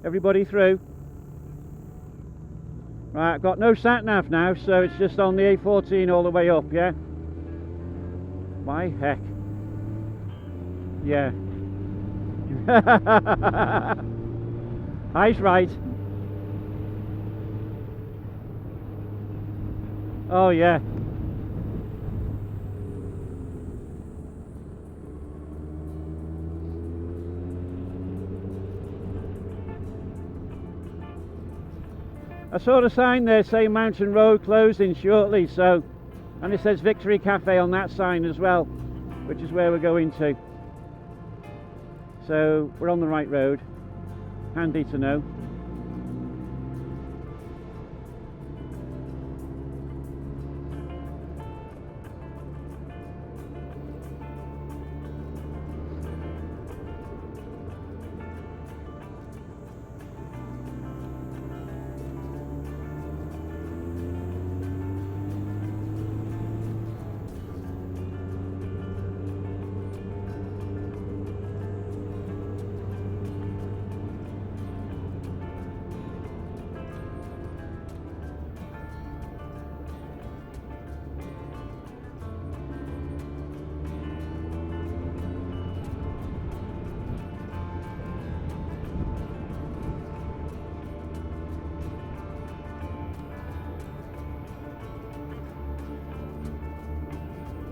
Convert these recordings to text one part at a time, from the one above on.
Everybody through? Right, I've got no sat-nav now, so it's just on the A14 all the way up, yeah? My heck. Yeah. He's right. Oh yeah. I saw the sign there saying Mountain Road closing shortly, so, and it says Victory Cafe on that sign as well, which is where we're going to. So we're on the right road. Handy to know.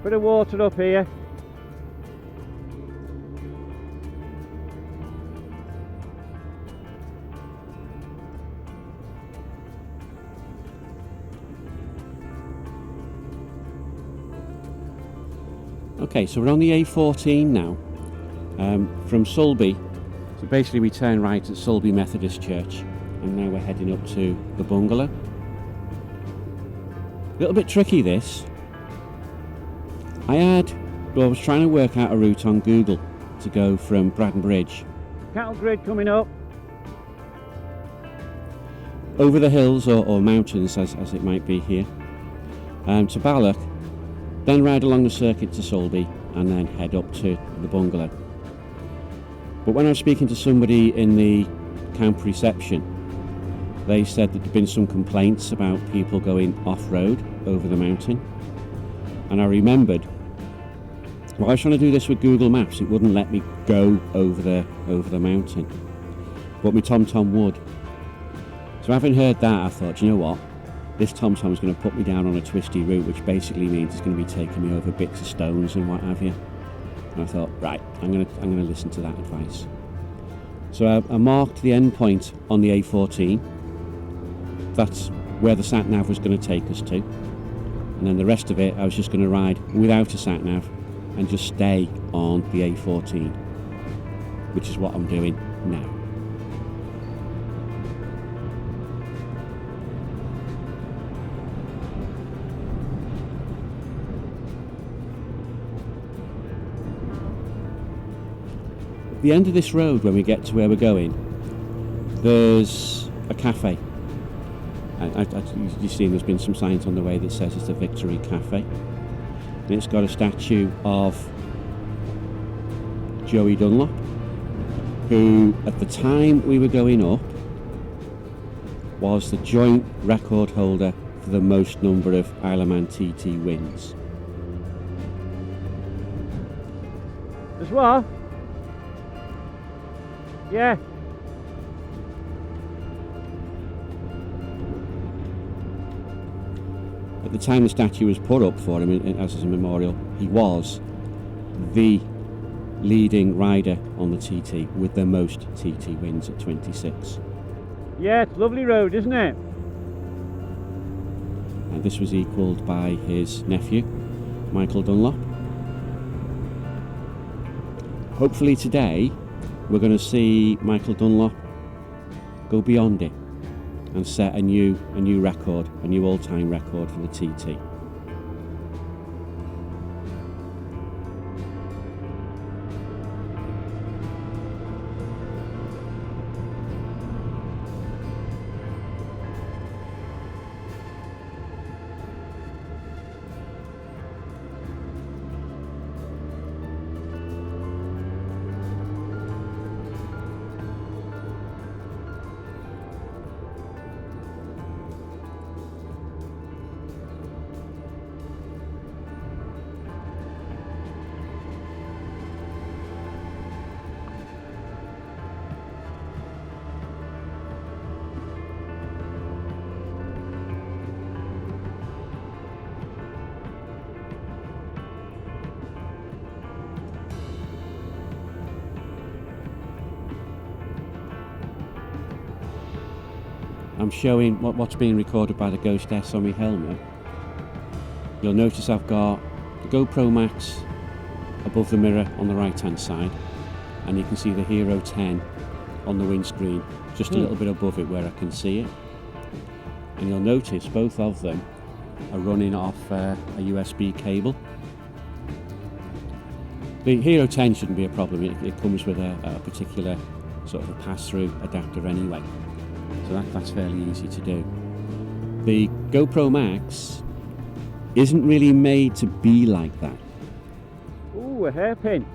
Bit of water up here. Okay, so we're on the A14 now, from Sulby. So basically we turn right at Sulby Methodist Church, and now we're heading up to the Bungalow. A little bit tricky this. I was trying to work out a route on Google to go from Bradden Bridge. Cattle grid coming up. Over the hills or mountains as it might be here. To Ballock, then ride along the circuit to Sulby and then head up to the Bungalow. But when I was speaking to somebody in the camp reception, they said that there'd been some complaints about people going off-road over the mountain. And I remembered, well, I was trying to do this with Google Maps, it wouldn't let me go over the mountain, but my TomTom would. So having heard that, I thought, you know what, this TomTom is going to put me down on a twisty route, which basically means it's going to be taking me over bits of stones and what have you. And I thought, right, I'm going to listen to that advice. So I marked the end point on the A14. That's where the sat-nav was going to take us to. And then the rest of it, I was just going to ride without a sat-nav and just stay on the A14, which is what I'm doing now. At the end of this road, when we get to where we're going, there's a cafe. And you've seen there's been some signs on the way that says it's the Victory Cafe. And it's got a statue of Joey Dunlop, who at the time we were going up was the joint record holder for the most number of Isle of Man TT wins. As well? Yeah. At the time the statue was put up for him as a memorial, he was the leading rider on the TT with the most TT wins at 26. Yeah, it's a lovely road, isn't it? And this was equalled by his nephew, Michael Dunlop. Hopefully today we're going to see Michael Dunlop go beyond it and set a new record, a new all-time record for the TT. I'm showing what's being recorded by the Ghost S on my helmet. You'll notice I've got the GoPro Max above the mirror on the right hand side, and you can see the Hero 10 on the windscreen just a little bit above it where I can see it. And you'll notice both of them are running off a USB cable. The Hero 10 shouldn't be a problem. It comes with a particular sort of a pass-through adapter anyway, so that's fairly easy to do. The GoPro Max isn't really made to be like that. Ooh, a hairpin.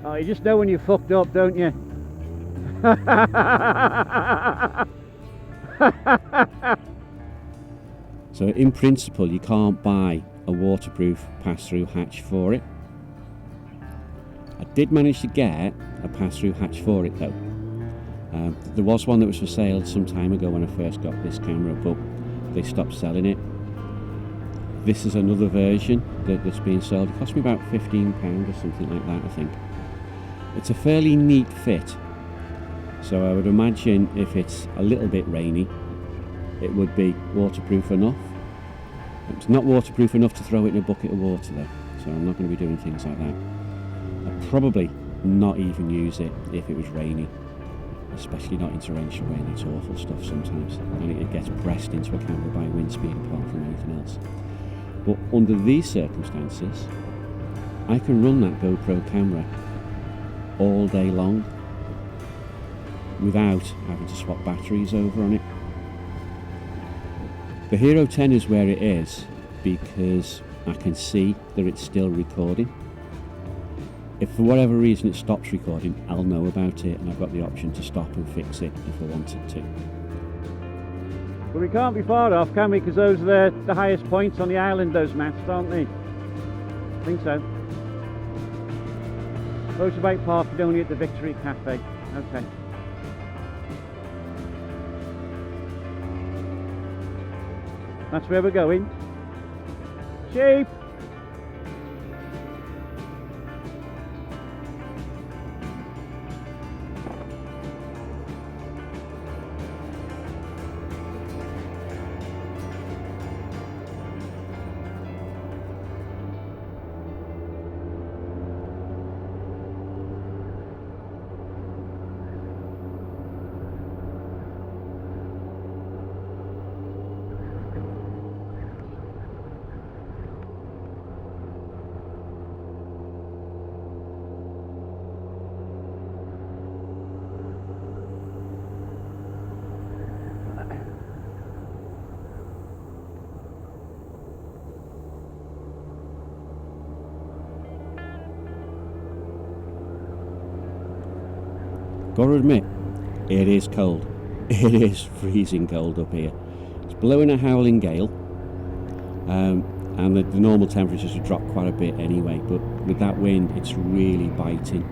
Oh, you just know when you're fucked up, don't you? So in principle you can't buy a waterproof pass-through hatch for it. I did manage to get a pass-through hatch for it though. There was one that was for sale some time ago when I first got this camera, but they stopped selling it. This is another version that's being sold. It cost me about £15 or something like that, I think. It's a fairly neat fit, so I would imagine if it's a little bit rainy it would be waterproof enough. It's not waterproof enough to throw it in a bucket of water though, so I'm not going to be doing things like that. I'd probably not even use it if it was rainy, especially not in torrential rain. It's awful stuff sometimes, and it gets pressed into a camera by wind speed apart from anything else. But under these circumstances I can run that GoPro camera all day long without having to swap batteries over on it. The Hero 10 is where it is because I can see that it's still recording. If for whatever reason it stops recording, I'll know about it, and I've got the option to stop and fix it if I wanted to. But we can't be far off, can we? Because those are the highest points on the island, those masts, aren't they? I think so. Motorbike parking only at the Victory Cafe. Okay. That's where we're going. Sheep! Gotta admit, it is cold. It is freezing cold up here. It's blowing a howling gale, and the normal temperatures have dropped quite a bit anyway, but with that wind it's really biting.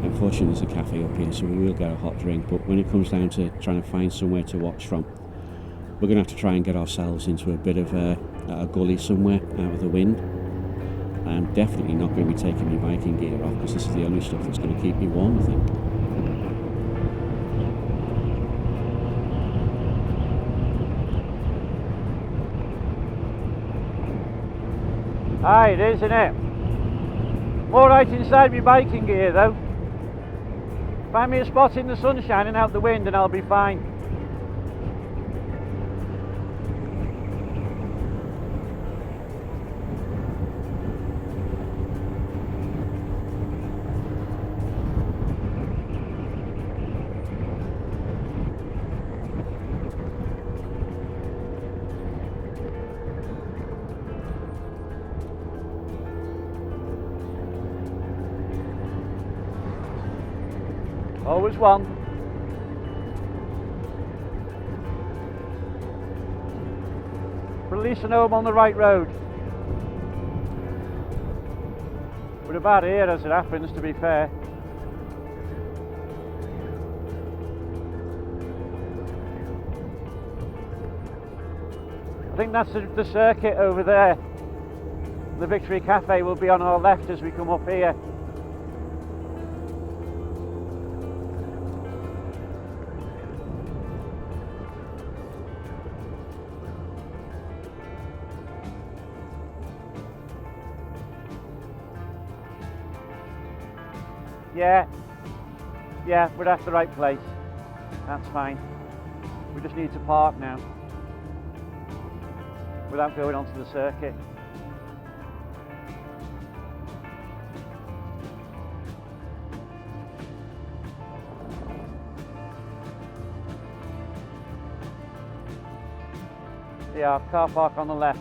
Unfortunately there's a cafe up here, so we will get a hot drink, but when it comes down to trying to find somewhere to watch from, we're going to have to try and get ourselves into a bit of a gully somewhere out of the wind. I'm definitely not going to be taking my biking gear off because this is the only stuff that's going to keep me warm, I think. Aye, it is, isn't it? I'm alright inside my biking gear though. Find me a spot in the sunshine and out the wind and I'll be fine. Always one. But at least I know I'm on the right road. We're about here as it happens, to be fair. I think that's the circuit over there. The Victory Cafe will be on our left as we come up here. Yeah, we're at the right place. That's fine. We just need to park now without going onto the circuit. Yeah, car park on the left.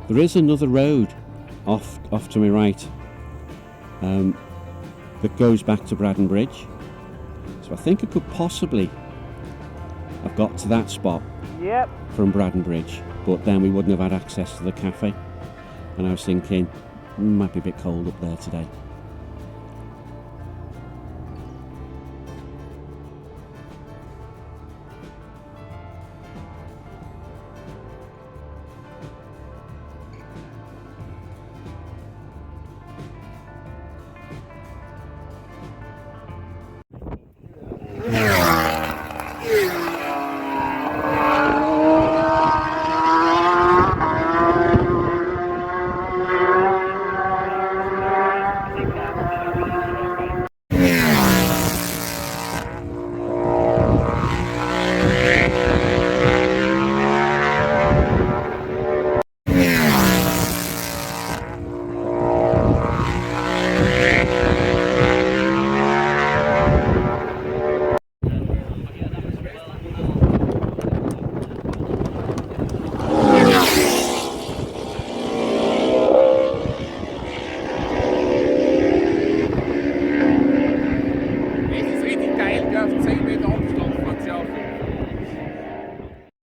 There is another road off to my right that goes back to Bradden Bridge. So I think I could possibly have got to that spot from Bradden Bridge, but then we wouldn't have had access to the cafe. And I was thinking, might be a bit cold up there today.